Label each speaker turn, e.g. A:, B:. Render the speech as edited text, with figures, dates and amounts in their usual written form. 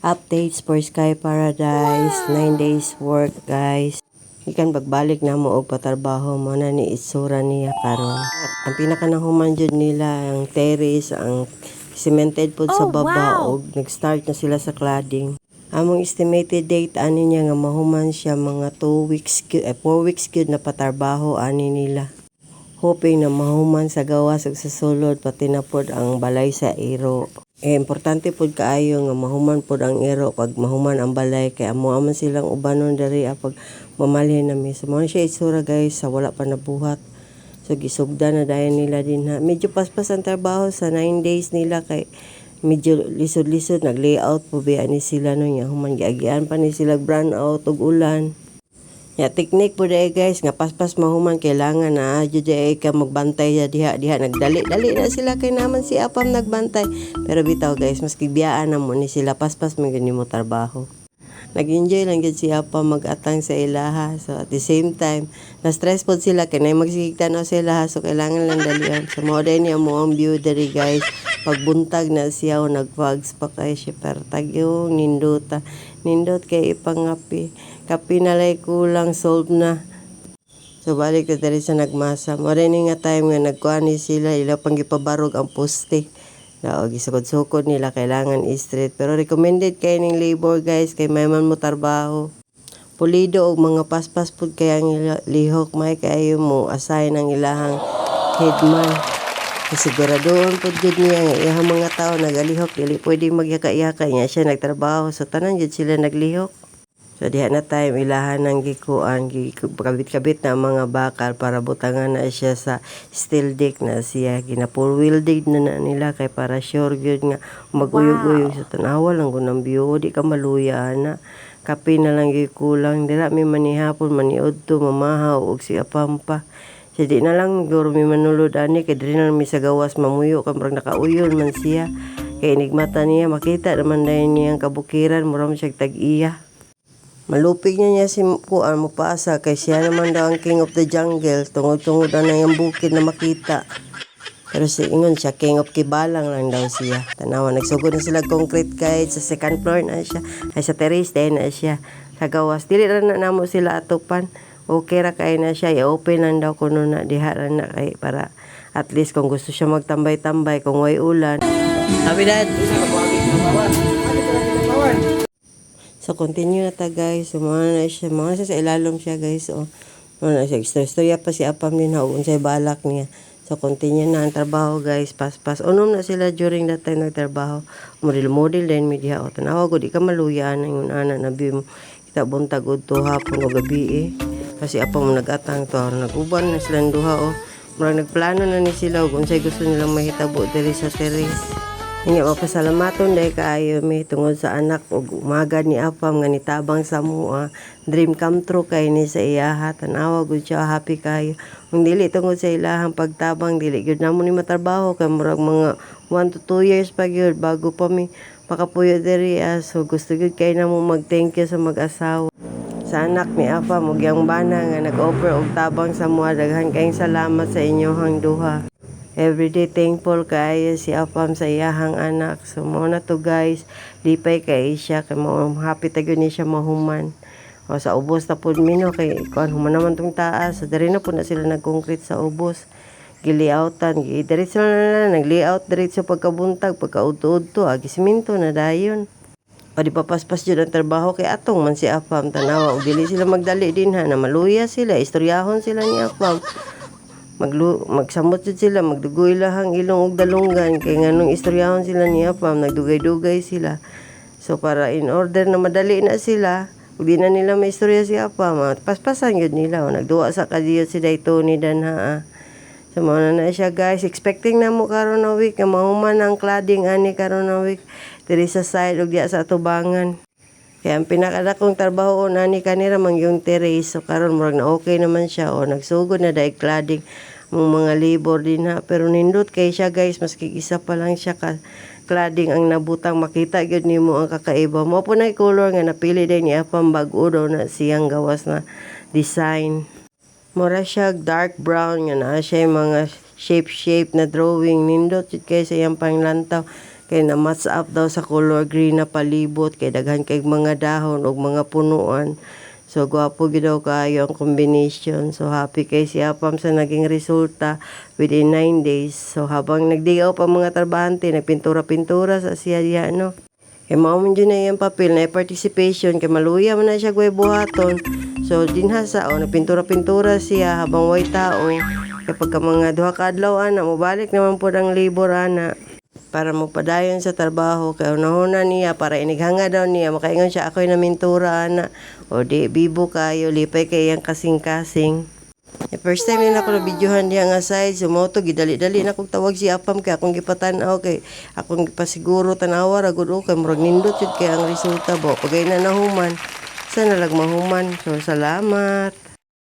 A: Updates for Sky Paradise, 9 days work guys. Ikan pagbalik na mo og patrabaho mo na ni itsura niya karon. Ang pinaka nahuman jud nila ang terrace, ang cemented pod sa baba og nag-start na sila sa cladding. Among estimated date ani niya nga mahuman siya mga 4 weeks gyud na patrabaho ani nila. Hoping na mahuman sa gawas ug sa sulod pati na pod ang balay sa iro. Importante pod kaayo nga mahuman pod ang iro pag mahuman ang balay kay amo man silang ubanon diri pag mamalhin na mi. So mo siya itsura guys sa wala pa nabuhat. So gisugda na dayon nila din ha. Medyo paspas ang trabaho sa 9 days nila kay medyo lisod-lisod nag-layout po biya ni sila no nya human giagian pa ni sila brown out ug ulan. Ya technique po dai guys nga paspas mahuman kailangan na jud ay ka magbantay diha nagdali na sila kay naman si Apam nagbantay pero bitaw guys maski biyaan na mo ni sila paspas man gani mo trabaho. Nag-enjoy lang gid si Apam mag-atang sa ilaha so at the same time na stress pod sila kay nay magsigigtan na sa ilaha so kailangan lang dalian. So mo day niya mo ang view diri guys pagbuntag na siya o nagvags pa kay siya pertag yung nindot kay ipangapi kapi na lay kulang solve na. So balik na dali sa nagmasa. Morning nga time nga nagkuani sila ila pang gipabarog ang poste. Na og isukod-sukod nila kailangan straight pero recommended kay ning labor guys kay may man mo trabaho. Pulido og mga paspas pud kay ang lihok may kaayo mo assign ang ilahang headman. Siguraduhon pud gud niya nga iyang mga tao nagalihok dili pwede magyaka-yaka niya siya nagtrabaho so tanan jud sila naglihok. So diha na time ilahan ng gikuan kabit-kabit na mga bakal para butangan na siya sa steel deck na siya gina full wheel deck na nila kay para sure gyud nga maguyog-uyog sa tanawa lang kun ang view di ka maluya na kape na lang gikulang dira mi manihapon maniudto mamahaw og si Apam pa. So di na lang guro mi manulod ani kay diri na mi sa gawas mamuyo kay murag nakauyon man siya kay enigmata niya makita naman dayon niya ang kabukiran mura man siya tag-iya. Malupig niya si Kuan mo paasa kay siya naman daw ang king of the jungle tungod-tungod na yung bukid na makita. Pero si ingon siya king of kibalang lang daw siya. Tanawa nagsugod na sila concrete kahit sa second floor na siya ay sa terrace din na siya sa gawas dili ra na namo sila atupan. Okay ra kay na siya i-open lang daw kuno na diha ra na kay para at least kung gusto siya magtambay-tambay kung way ulan. Happy dad. So continue na ta guys. So mga sa ilalom siya guys. So mga siya istorya pa si Apam din ha unsay balak niya. So continue na ang trabaho guys. Pas unom na sila during that time nagtrabaho. Model din media o tanawa ko di ka maluya na yung ana na bim kita buntag udto hapon o gabi kasi Apam mo nagatang to naguban na silang duha o murag nagplano na ni sila og unsay gusto nilang mahitabo diri sa terrace. Nga mapasalamaton dahil kaayo may tungod sa anak o umaga ni Apam nga nitabang sa mua dream come true kay ni sa iyaha tanawa gud siya happy kayo kung dili tungod sa ilahang pagtabang dili gyud namo ni matrabaho kay murag mga 1 to 2 years pa gyud bago pa mi makapuyo diri so gusto gyud kay namo mag thank you sa mag-asawa sa anak ni Apam ug yang bana nga nag-offer og tabang sa mua daghan kayong salamat sa inyohang duha. Everyday thankful kaayo si Apam sa iyahang anak. So mo na to guys, lipay kay siya kay mo happy ta gyud ni siya mahuman. O sa ubos ta pud mino kay kuan human naman tong taas. So diri na pud na sila nag-concrete sa ubos. Gilayoutan, diretso na nag-layout diretso pagkabuntag, pagkaudto-udto, gisemento na dayon. Padi papaspas jud ang trabaho kay atong man si Apam tanawa og dili sila magdali din ha na maluya sila, istoryahon sila ni Apam. Magsamot jud sila magdugoy lahang ilong og dalunggan kay nganong istoryahon sila ni Apam nagdugay-dugay sila so para in order na madali na sila ug di na nila maistorya si Apam paspasan gyud nila nagduwa sa kadiyot si Daytoni danha so mo na siya guys expecting na mo karon na week nga mahuman ang cladding ani karon na week diri sa side ug diya sa atubangan. Kaya ang pinakadakong trabaho nani kanira mang yung terrace so karon murag na okay naman siya o nagsugod na dahil cladding mong mga labor din ha pero nindot kay siya guys maski isa pa lang siya ka cladding ang nabutang makita gyud nimo ang kakaiba mo po na color nga napili din ni Apam bag-o daw na siyang gawas na design. Mura siya dark brown nga na siya mga shape na drawing nindot kay sa iyang panglantaw kay na match up daw sa color green na palibot kay daghan kay mga dahon ug mga punuan. So gwapo gid daw kaayo ang combination. So happy kay si Apam sa naging resulta within 9 days. So habang nagdigaw pa mga trabahante, nagpintura-pintura sa siya diha no. Kay mao man dyan na yung papel na participation kay maluya man na siya gway buhaton. So dinha sa nagpintura-pintura siya habang way tao. Kapag ka mga duha ka adlaw ana mobalik naman po ang labor ana para magpadayon sa trabaho kay unahuna niya para inighanga daw niya makaingon siya ako'y namintura ana o di bibo kayo lipay kay yang kasing-kasing. First time nila ako na videohan diya nga side sumoto gidali-dali na kog tawag si Apam kay akong gipatan-aw kay akong gipasiguro tanawa ra gud kay murag nindot jud kay ang resulta ba pagay na nahuman sana lag mahuman. So salamat.